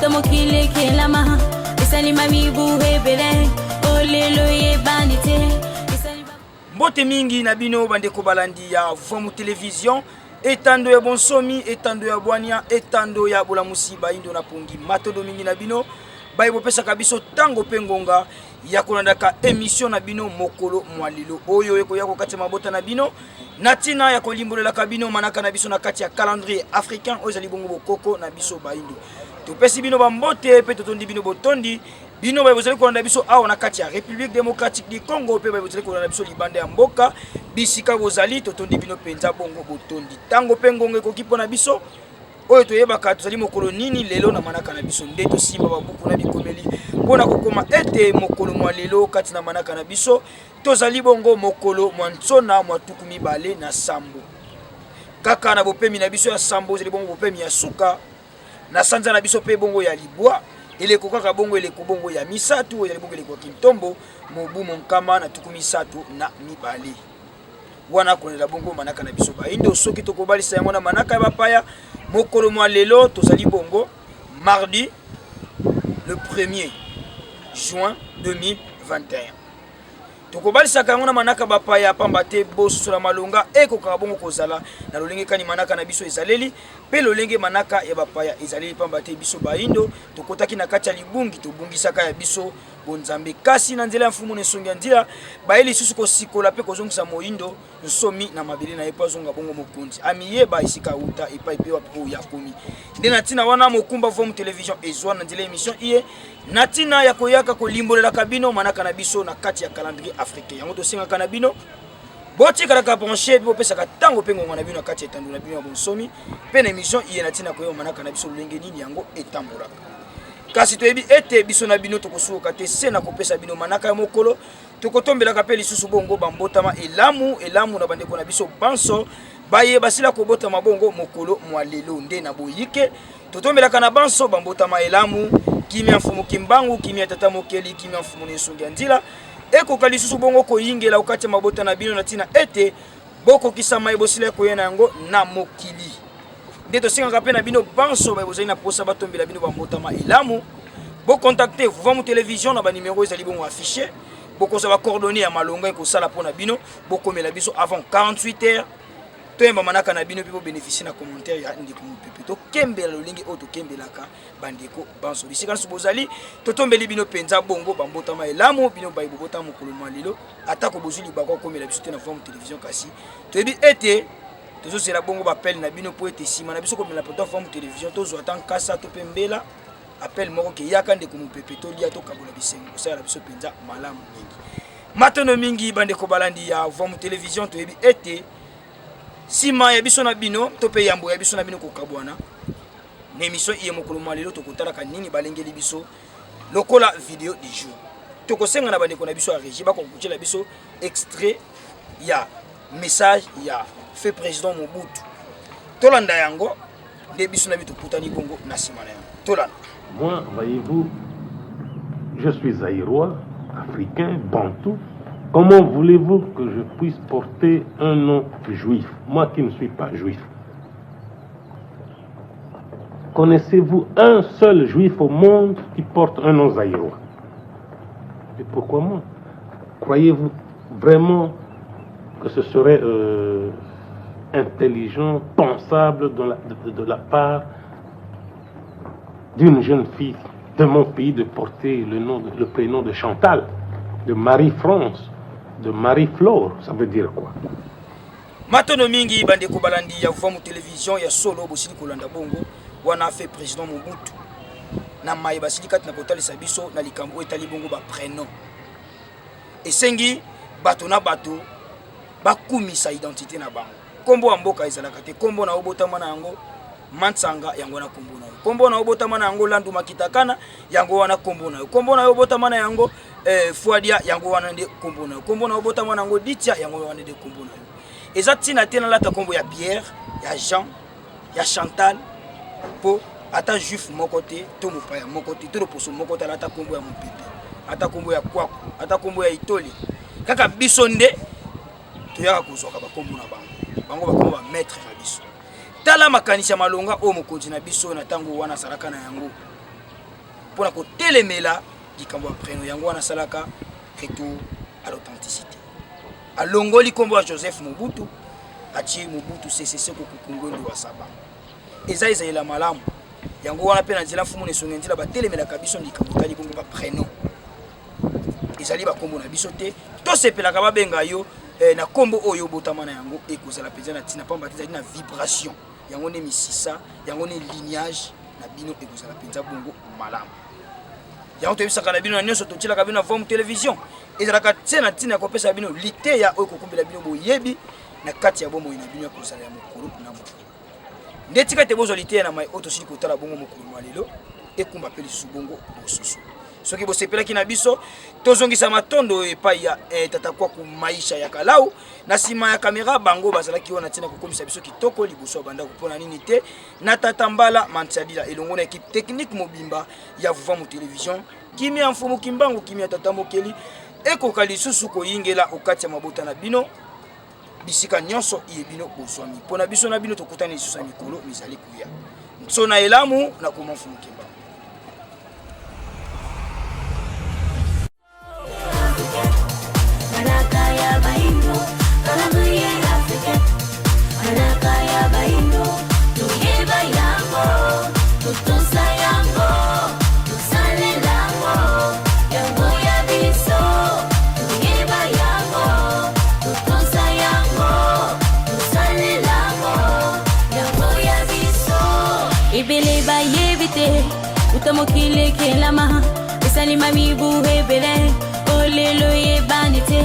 mokile kelama esali mami buhebele olelo ye bandite. Mbote mingi na bino bandeko balandi ya Vomu Télévision, etando ya bonsomi, etando ya bwania, etando ya bolamusi baindo na pongi matodo mingi na bino baibo pesa kabiso tango pengonga ya kolandaka émission na bino mokolo mwalilo oyo eko ya kokati mabota na bino natina ya kolimbolela kabino manaka na biso na kati ya calendrier africain ozali bongo bokoko na biso baindo topesi bino bambote pe totondi bino botondi bino baye bozali kolanda biso awa na kati ya République démocratique du Congo pe baye bozali kolanda biso libanda ya mboka bisika bozali totondi bino penza bongo botondi tango pengongo ekoki pona biso oyo toyebaka tozali mokolo nini lelo na manaka na biso nde tosimba babuku na bikomeli mpona kokoma ete mokolo mwa lelo kati na manaka na biso tozali bongo mokolo mwa ntsona mwa tuku mibale na sambo kaka na bopemi na biso ya sambo ozali bongo bopemi ya suka na sanza na biso pe bongo ya libwa eleko kaka bongo eleko bongo ya misatu ozali bongo eleko kintombo mobu monkama na tuku misatu na mibale wana kolela bongo manaka na biso baindo soki tokobalisa yango na manaka ya bapaya mokolo mwa lelo tozali bongo mardi le 1er juin 2021 tokobalisa kango na manaka bapaya pamba te boso la malonga ekoka bongo kozala na lolenge kani manaka na biso ezaleli pe lolenge manaka ya bapaya ezaleli pamba te biso baindo tokotaki na kati ya libungi tobungisaka ya biso bonzambe kasi na nzela ya mfumu nesongi ya nzela baeli susu kosikola pe kozongisa moindo nsomi na mabele na epa zonga bongo mokonzi amiyeba isika uta epa epewa pe ya komi nde natina wana mokumba Vomu Télévision ezwa na nzela émission iye natina ya koyaka kolimbolela kabino manaka na biso na kati ya calendrier africain yango tosengaka na bino botikalaka branché pe bopesaka tango pengongo na bino na kati ya etando na bino ya bonsomi pe na émission iye natina koyeba manaka na biso lolenge nini yango etambolaka kasi toyebi ete biso na bino tokosuka te se na kopesa bino manaka ya mokolo tokotombelaka pe lisusu bongo bambotama elamu na bandeko na biso banso baye basila kobotama bongo mokolo mwa lelo nde na boyike totombelaka na banso bambotama elamu kimia mfumu kimbangu kimia tata mokeli kimia mfumu nesongi ya nzila ekoka lisusu bongo koyingela okati mabota na bino na tina ete boko kisama ebosila koyena yango na mokili nde tosengaka pe na bino banso baye bozali na posa batombela bino bambotama elamu bo contacter Vomu Télévision na ba numéro ezali bongo affiché bokoza ba coordonnées ya malonga ekosala pona bino bokomela biso avant 48 heures toyemba manaka na bino pe bo bénéficier na commentaire ya ndeko mopepe to kembela lolingi oto kembelaka bandeko banso bisika nso bozali totombeli bino penza bongo bambotama elamu bino baye bobota mokolo malilo atako bozuli bako komela biso te na Vomu Télévision kasi toyebi ete tozo sera bongo bapel na bino po ete sima na biso komela poto Vomu Télévision tozo atan kasa to pembela appel moko ke yaka ndeko mopepe to lia to kabola bisengo osala biso penza malamu mingi matono mingi bandeko balandi ya Vomu Télévision toyebi ete sima ya biso na bino to pe yambo ya biso na bino kokabwana na émission iye mokolo malelo tokotalaka nini balengeli biso lokola vidéo du jour tokosenga na bandeko na biso ya régie bakokutela biso extrait ya message ya fait président Mobutu tolanda yango nde biso na bitu putani bongo na sima na yango tolanda. Moi, voyez-vous, je suis zaïrois, africain, bantou. Comment voulez-vous que je puisse porter un nom juif, moi qui ne suis pas juif? Connaissez-vous un seul juif au monde qui porte un nom zaïrois? Et pourquoi moi? Croyez-vous vraiment que ce serait intelligent, pensable de la part d'une jeune fille de mon pays de porter le prénom de Chantal, de Marie-France, de Marie-Flore? Ça veut dire quoi? Matono mingi bandeko balandi ya Vomu Télévision ya solo bosili kolanda bongo wana fait président Mobutu na mai basili kati na kotalisa biso na likambo etali bongo ba prénom esengi bato na bato bakumisa identité na bango kombo ya mboka ezalaka te kombo na obotama na yango Mansanga yango na kombo na yo kombo na obotama na yango Landu Makitakana yango wana kombo na yo kombo na obotama na yango Fuadia yango wana nde kombo na yo kombo na obotama na yango Ditia yango wana nde kombo na yo ezati na tena lata kombo ya Pierre ya Jean ya Chantal po ata juif moko te to mopaya moko te to loposo moko te lata kombo ya mopepe ata kombo ya Kwaku ata kombo ya Itoli kaka biso nde toyaka kozwaka bakombo na bango bakombo ba maître na biso tala makanisi ya malonga o mokonzi na biso na tango wana salaka na yango pour ko telemela likambo ya prénom yango wana salaka retour à l'authenticité alongoli kombo ya Joseph Mobutu atie Mobutu CCC ko kungondo wa saba eza ila malamu yango wana pe na nzela fumu ne songe nzela ba telemela kabiso likambo tali bongo ba prénom ezali ba kombo na biso te to sepelaka ba benga yo na kombo oyo botama na yango ekozala penza na tina pamba ezali na vibration yango ne misisa yango ne lignage na bino ekozala penza bongo malamu yango to bisaka na bino na nyonso to tila ka bino na forme télévision ezalaka tsena tina ko pesa bino lite ya oyo ko kumbela bino boyebi na kati ya bomo ina bino ekozala ya mokolo na mokolo ndetika te bozo lite na mai oto sili ko tala bongo mokolo malelo ekumba peli subongo bosusu soki bosepelaki na biso tozongisa matondo epai ya tata kwa ku maisha ya kalau na sima ya kamera bango bazalaki wana tina kokomisa biso kitoko liboso banda kupona nini te na tata mbala mantiadila elongo na équipe technique mobimba ya Vuvwa mu télévision kimi ya mfumu kimbangu kimi ya tata mokeli ekoka lisusu koyingela okati ya mabota na bino bisika nyonso iye bino boswami pona biso na bino tokutana lisusu ya mikolo mizali kuya nsona elamu na kuma mfumu kimbangu. Ibele ba yebite utamokile kelama isalima mibu hebele olelo ye banite